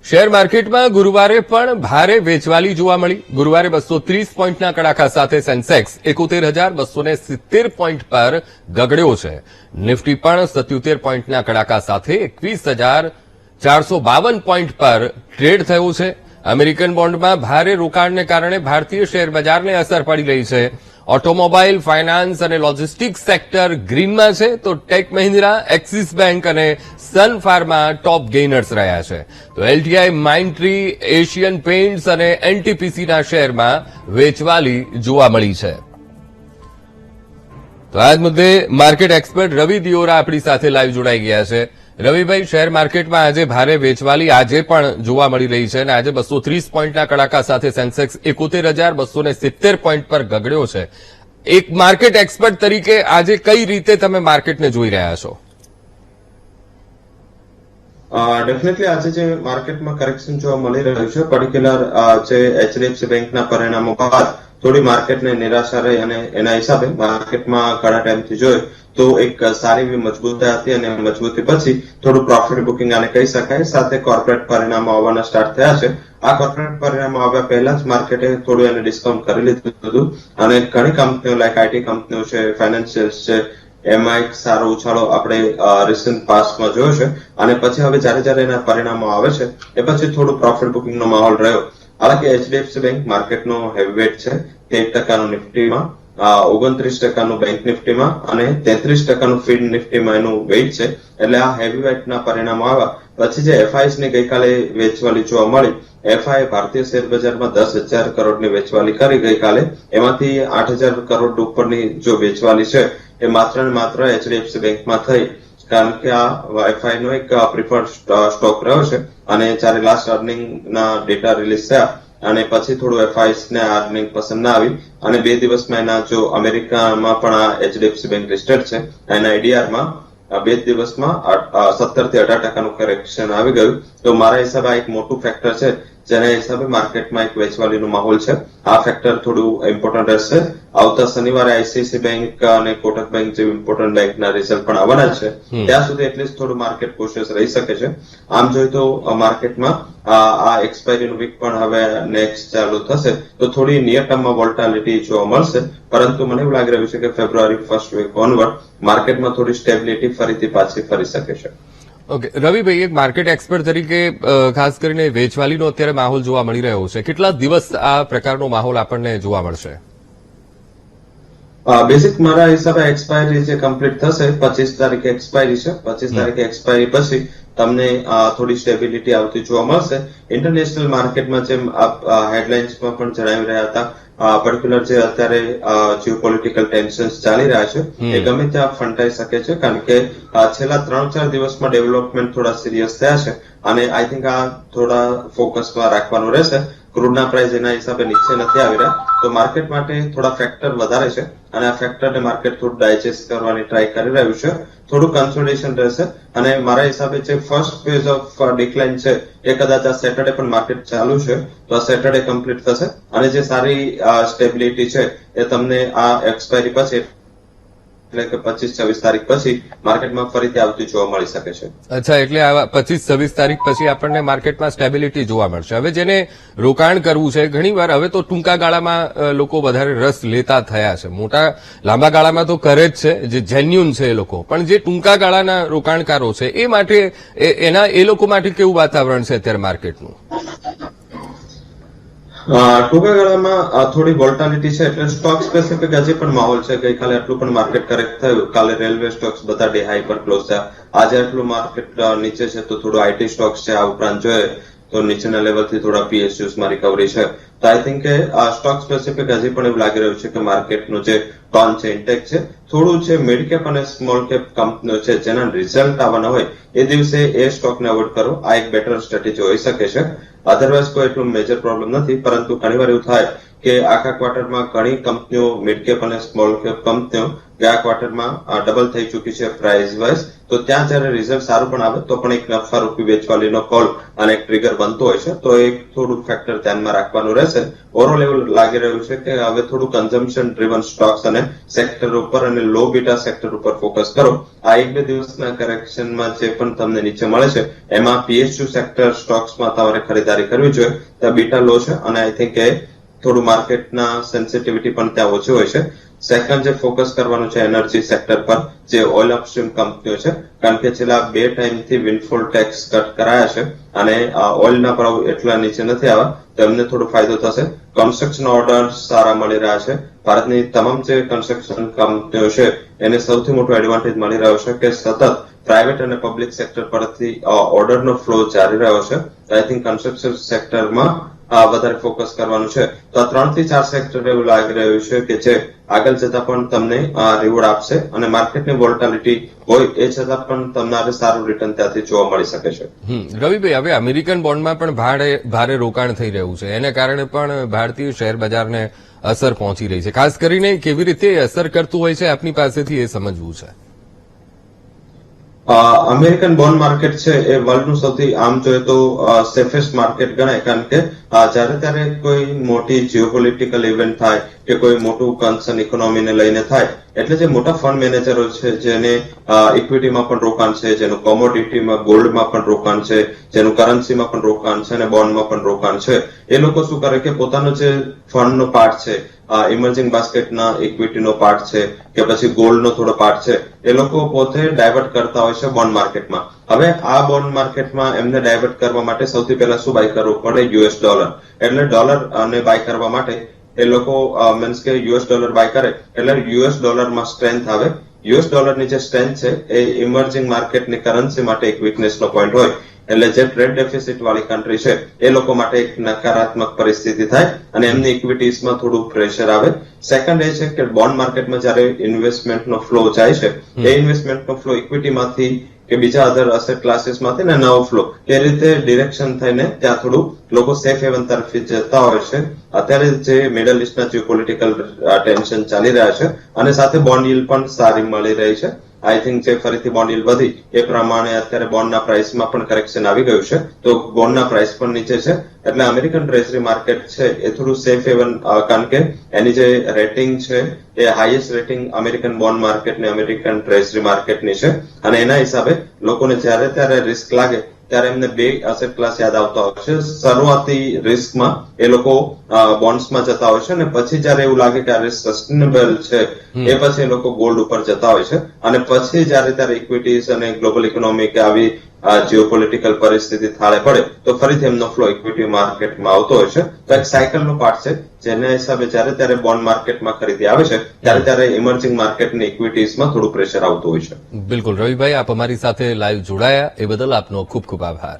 Share માર્કેટમાં ગુરુવારે પણ ભારે વેચવાલી જોવા મળી. ગુરુવારે 230 પોઈન્ટના કડાકા સાથે સેન્સેક્સ 71,270 પોઈન્ટ પર ગગડ્યો છે. નિફ્ટી પણ 77 પોઈન્ટના કડાકા સાથે 21,452 પોઈન્ટ પર ટ્રેડ થયો છે. અમેરિકન બોન્ડમાં ભારે રોકાણને કારણે ભારતીય શેર બજારને અસર પડી રહી છે. ઓટોમોબાઈલ, ફાઇનાન્સ અને લોજિસ્ટિક્સ સેક્ટર ગ્રીનમાં છે, તો ટેક મહિન્દ્રા, એક્સિસ બેંક અને સન ફાર્મા ટોપ ગેઇનર્સ રહ્યા છે. તો એલટીઆઈ, માઇન્ડટ્રી, એશિયન પેઇન્ટ્સ અને એનટીપીસીના શેરમાં વેચવાલી જોવા મળી છે. તો આ જ મુદ્દે માર્કેટ એક્સપર્ટ રવિ દિયોરા આપણી સાથે લાઈવ જોડાઈ ગયા છે. રવિભાઈ, શેર માર્કેટમાં આજે ભારે વેચવાલી આજે પણ જોવા મળી રહી છે અને આજે 230 પોઈન્ટના કડાકા સાથે સેન્સેક્સ 71,270 પોઈન્ટ પર ગગડ્યો છે. એક માર્કેટ એક્સપર્ટ તરીકે આજે કઈ રીતે તમે માર્કેટને જોઈ રહ્યા છો? ડેફિનેટલી આજે જે માર્કેટમાં કરેક્શન જોવા મળી રહ્યું છે, પર્ટિક્યુલર જે એચડીએફસી બેંકના પરિણામો બાદ થોડી માર્કેટને નિરાશા રહી અને એના હિસાબે માર્કેટમાં ઘણા ટાઈમથી જોઈએ તો એક સારી એવી મજબૂતાઈ હતી અને મજબૂતી પછી થોડું પ્રોફિટ બુકિંગ આને કહી શકાય. સાથે કોર્પોરેટ પરિણામો આવવાના સ્ટાર્ટ થયા છે. આ કોર્પોરેટ પરિણામો આવ્યા પહેલા જ માર્કેટે થોડું એને ડિસ્કાઉન્ટ કરી લીધું હતું અને ઘણી કંપનીઓ લાઈક આઈટી કંપનીઓ છે, ફાઇનાન્શિયલ્સ છે, એમાં એક સારો ઉછાળો આપણે રિસન્ટ પાસ્ટમાં જોયો છે અને પછી હવે જયારે એના પરિણામો આવે છે એ પછી થોડું પ્રોફિટ બુકિંગનો માહોલ રહ્યો. હાલાકી એચડીએફસી બેંક માર્કેટનો હેવીવેટ છે. 13% નિફ્ટીમાં, 29% બેંક નિફ્ટીમાં અને 33% ફીડ નિફ્ટીમાં એનું વેઇટ છે. એટલે આ હેવીવેટના પરિણામો આવ્યા પછી જે એફઆઈએસ ની ગઈકાલે વેચવાલી જોવા મળી. એફઆઈ ભારતીય શેર બજારમાં 10,000 કરોડની વેચવાલી કરી ગઈકાલે. એમાંથી 8,000 કરોડ ઉપરની જો વેચવાલી છે એ માત્ર ને માત્ર એચડીએફસી બેંકમાં થઈ, કારણ કે આ એફઆઈ નો એક પ્રિફર્ડ સ્ટોક રહ્યો છે અને જયારે લાસ્ટ અર્નિંગના ડેટા રિલીઝ થયા અને પછી થોડું એફઆઈએસ ને અર્નિંગ પસંદ ના આવી અને 2 દિવસમાં એના જો અમેરિકામાં પણ આ એચડીએફસી બેંક લિસ્ટેડ છે, એના આઈડીઆરમાં 2 દિવસમાં 17 થી 18% કરેક્શન આવી ગયું. તો મારા હિસાબે આ એક મોટું ફેક્ટર છે જેના હિસાબે માર્કેટમાં એક વેચવાલીનો માહોલ છે. આ ફેક્ટર થોડું ઇમ્પોર્ટન્ટ રહેશે. આવતા શનિવારે આઈસીઆઈસી બેંક અને કોટક બેંક જેવી ઇમ્પોર્ટન્ટ બેંકના રિઝલ્ટ પણ આવવાના છે. ત્યાં સુધી એટલીસ્ટ થોડું માર્કેટ કોશિયસ રહી શકે છે. આમ જોઈએ તો માર્કેટમાં આ એક્સપાયરીનું વીક પણ હવે નેક્સ્ટ ચાલુ થશે તો થોડી નિયર ટર્મમાં વોલ્ટાલિટી જોવા મળશે, પરંતુ મને એવું લાગી રહ્યું છે કે ફેબ્રુઆરી ફર્સ્ટ વીક ઓનવર્ડ માર્કેટમાં થોડી સ્ટેબિલિટી ફરીથી પાછી ફરી શકે છે. ઓકે રવિભાઈ, એક માર્કેટ એક્સપર્ટ તરીકે ખાસ કરીને વેચવાલીનો અત્યારે માહોલ જોવા મળી રહ્યો છે. કેટલા દિવસ આ પ્રકારનો માહોલ આપણને જોવા મળશે? બેસિક મારા હિસાબે એક્સપાયરી જે કમ્પ્લીટ થશે 25 તારીખે એક્સપાયરી છે. 25 તારીખે એક્સપાયરી પછી તમને થોડી સ્ટેબિલિટી આવતી જોવા મળશે. ઇન્ટરનેશનલ માર્કેટમાં જેમ હેડલાઇન્સમાં પણ જણાવી રહ્યા હતા, પર્ટિક્યુલર જે અત્યારે જીઓપોલિટિકલ ટેન્શન્સ ચાલી રહ્યા છે એ ગમે ત્યાં ફંટાઈ શકે છે, કારણ કે છેલ્લા 3-4 દિવસમાં ડેવલપમેન્ટ થોડા સિરિયસ થયા છે અને આઈ થિંક આ થોડા ફોકસમાં રાખવાનું રહેશે. ક્રૂડના પ્રાઇસ એના હિસાબે નીચે નથી આવી રહ્યા, તો માર્કેટ માટે થોડા ફેક્ટર વધારે છે અને આ ફેક્ટરને માર્કેટ થોડું ડાયજેસ્ટ કરવાની ટ્રાય કરી રહ્યું છે. થોડું કન્સોલિડેશન રહેશે અને મારા હિસાબે જે ફર્સ્ટ ફેઝ ઓફ ડિક્લાઇન છે એ કદાચ આ સેટરડે પણ માર્કેટ ચાલુ છે તો આ સેટરડે કમ્પ્લીટ થશે અને જે સારી સ્ટેબિલિટી છે એ તમને આ એક્સપાયરી પછી એટલે કે 25-26 તારીખ પછી માર્કેટમાં ફરીથી આવતી જોવા મળી શકે છે. અચ્છા, એટલે 25-26 તારીખ પછી આપણને માર્કેટમાં સ્ટેબિલિટી જોવા મળશે. હવે જેને રોકાણ કરવું છે, ઘણીવાર હવે તો ટૂંકા ગાળામાં લોકો વધારે રસ લેતા થયા છે. મોટા લાંબા ગાળામાં તો કરે જ છે, જે જેન્યુન છે એ લોકો, પણ જે ટૂંકા ગાળાના રોકાણકારો છે એ માટે એ લોકો માટે કેવું વાતાવરણ છે અત્યારે માર્કેટનું? ટૂંકા ગાળામાં થોડી વોલ્ટાલિટી છે, એટલે સ્ટોક સ્પેસિફિક હજી પણ માહોલ છે. ગઈકાલે આટલું પણ માર્કેટ કરેક્ટ થયું. કાલે રેલવે સ્ટોક્સ બધા ડે હાઈ પર ક્લોઝ થયા. આજે આટલું માર્કેટ નીચે છે તો થોડું આઈટી સ્ટોક્સ છે. આ ઉપરાંત જોઈએ તો નીચેના લેવલથી થોડા પીએસયુઝમાં રિકવરી છે. તો આઈ થિંક કે આ સ્ટોક સ્પેસિફિક હજી પણ એવું લાગી રહ્યું છે કે માર્કેટનું જે ટોન છે ઇન્ટેક છે. થોડું છે મિડ કેપ અને સ્મોલ કેપ કંપનીઓ છે જેના રિઝલ્ટ આવવાના હોય એ દિવસે એ સ્ટોકને અવોઇડ કરો. આ એક બેટર સ્ટ્રેટેજી હોઈ શકે છે. અધરવાઇઝ કોઈ એટલું મેજર પ્રોબ્લેમ નથી, પરંતુ ઘણીવાર એવું થાય કે આખા ક્વાર્ટરમાં ઘણી કંપનીઓ મિડ કેપ અને સ્મોલ કેપ કંપનીઓ ગયા ક્વાર્ટરમાં ડબલ થઈ ચૂકી છે પ્રાઇસ વાઇઝ. તો ત્યાં જયારે રિઝલ્ટ સારું પણ આવે તો પણ એક નફા રૂપી વેચવાલીનો કોલ અને એક ટ્રિગર બનતો હોય છે. તો એક થોડું ફેક્ટર ધ્યાનમાં રાખવાનું રહેશે. ઓવરઓલ એવું લાગી રહ્યું છે કે હવે થોડું કન્ઝમ્પશન ડ્રીવન સ્ટોક્સ અને સેક્ટર ઉપર અને લો બીટા સેક્ટર ઉપર ફોકસ કરો. આ 1-2 દિવસના કરેક્શનમાં જે પણ તમને નીચે મળે છે એમાં PSU સેક્ટર સ્ટોક્સમાં તમારે ખરીદારી કરવી જોઈએ. ત્યાં બીટા લો છે અને આઈ થિંક એ થોડું માર્કેટના સેન્સિટિવિટી પણ ત્યાં ઓછી હોય છે. સેકન્ડ જે ફોકસ કરવાનું છે એનર્જી સેક્ટર પર, જે ઓઇલ અપસ્ટ્રીમ કંપનીઓ છે, કારણ કે છેલ્લા 2 ટાઈમથી વિન્ડફોલ ટેક્સ કટ કરાયા છે અને ઓઇલના ભાવ એટલા નીચે નથી આવ્યા, તો એમને થોડો ફાયદો થશે. કન્સ્ટ્રક્શન ઓર્ડર સારા મળી રહ્યા છે. ભારતની તમામ જે કન્સ્ટ્રક્શન કંપનીઓ છે એને સૌથી મોટો એડવાન્ટેજ મળી રહ્યો છે કે સતત પ્રાઇવેટ અને પબ્લિક સેક્ટર પરથી ઓર્ડરનો ફ્લો જારી રહ્યો છે. આઈ થિંક કન્સ્ટ્રક્શન સેક્ટરમાં વધારે ફોકસ કરવાનું છે. તો આ 3 થી 4 સેક્ટર એવું લાગી રહ્યું છે કે જે આગળ જતા પણ તમને રિવોર્ડ આપશે અને માર્કેટની વોલેટિલિટી હોય એ છતાં પણ તમને સારું રિટર્ન ત્યાંથી જોવા મળી શકે છે. રવિભાઈ, હવે અમેરિકન બોન્ડમાં પણ ભારે રોકાણ થઈ રહ્યું છે, એને કારણે પણ ભારતીય શેર બજારને અસર પહોંચી રહી છે. ખાસ કરીને કેવી રીતે અસર કરતું હોય છે આપની પાસેથી એ સમજવું છે. અમેરિકન બોન્ડ માર્કેટ છે એ વર્લ્ડનું સૌથી આમ જોઈએ તો સેફેસ્ટ માર્કેટ ગણાય, કારણ કે જ્યારે ત્યારે કોઈ મોટી જીઓપોલિટિકલ ઇવેન્ટ થાય કે કોઈ મોટું કન્સર્ન ઇકોનોમીને લઈને થાય એટલે જે મોટા ફંડ મેનેજરો છે જેને ઇક્વિટીમાં પણ રોકાણ છે, જેનું કોમોડિટીમાં ગોલ્ડમાં પણ રોકાણ છે, જેનું કરન્સીમાં પણ રોકાણ છે અને બોન્ડમાં પણ રોકાણ છે, એ લોકો શું કરે કે પોતાનો જે ફંડનો પાર્ટ છે, ઇમર્જિંગ બાસ્કેટના ઇક્વિટીનો પાર્ટ છે કે પછી ગોલ્ડનો થોડો પાર્ટ છે, એ લોકો પોતે ડાયવર્ટ કરતા હોય છે બોન્ડ માર્કેટમાં. હવે આ બોન્ડ માર્કેટમાં એમને ડાયવર્ટ કરવા માટે સૌથી પહેલા શું બાય કરવું પડે? US dollar. એટલે ડોલર અને બાય કરવા માટે એ લોકો મીન્સ કે US ડોલર બાય કરે એટલે US ડોલરમાં સ્ટ્રેન્થ આવે. US ડોલરની જે સ્ટ્રેન્થ છે એ ઇમર્જિંગ માર્કેટની કરન્સી માટે એક વીકનેસનો પોઈન્ટ હોય. એટલે જે ટ્રેડ ડેફિસિટ વાળી કન્ટ્રી છે એ લોકો માટે એક નકારાત્મક પરિસ્થિતિ થાય અને એમની ઇક્વિટીઝમાં થોડું પ્રેશર આવે. સેકન્ડ એ છે કે બોન્ડ માર્કેટમાં જયારે ઇન્વેસ્ટમેન્ટનો ફ્લો જાય છે એ ઇન્વેસ્ટમેન્ટનો ફ્લો ઇક્વિટીમાંથી કે બીજા અધર અસેટ ક્લાસીસમાંથી ને નવો ફ્લો એ રીતે ડિરેક્શન થઈને ત્યાં થોડું લોકો સેફ હેવન તરફ જતા હોય છે. અત્યારે જે મિડલ ઇસ્ટના જીઓપોલિટિકલ ટેન્શન ચાલી રહ્યા છે અને સાથે બોન્ડ yield પણ સારી મળી રહી છે. આઈ થિંક જે ફરીથી બોન્ડ yield વધી એ પ્રમાણે અત્યારે બોન્ડના પ્રાઇસમાં પણ કરેક્શન આવી ગયું છે, તો બોન્ડના પ્રાઇસ પણ નીચે છે. એટલે અમેરિકન ટ્રેઝરી માર્કેટ છે એ થોડું સેફ હેવન, કારણ કે એની જે રેટિંગ છે એ હાઈએસ્ટ રેટિંગ અમેરિકન બોન્ડ માર્કેટની અમેરિકન ટ્રેઝરી માર્કેટની છે અને એના હિસાબે લોકોને જ્યારે ત્યારે રિસ્ક લાગે ત્યારે એમને 2 અસેટ ક્લાસ યાદ આવતા હોય છે. શરૂઆતી રિસ્કમાં એ લોકો બોન્ડ્સમાં જતા હોય છે અને પછી જયારે એવું લાગે કે આ રિસ્ક સસ્ટેનેબલ છે એ પછી એ લોકો ગોલ્ડ ઉપર જતા હોય છે અને પછી જયારે ત્યારે ઇક્વિટીઝ અને ગ્લોબલ ઇકોનોમી કે આવી જીઓપોલિટિકલ પરિસ્થિતિ થાળે પડે તો ફરીથી એમનો ફ્લો ઇક્વિટી માર્કેટમાં આવતો હોય છે. તો એક સાયકલનો પાર્ટ છે જેના હિસાબે જયારે ત્યારે બોન્ડ માર્કેટમાં ખરીદી આવે છે ત્યારે ત્યારે ઇમર્જિંગ માર્કેટની ઇક્વિટીઝમાં થોડું પ્રેશર આવતું હોય છે. બિલકુલ રવિભાઈ, આપ અમારી સાથે લાઈવ જોડાયા એ બદલ આપનો ખૂબ ખૂબ આભાર.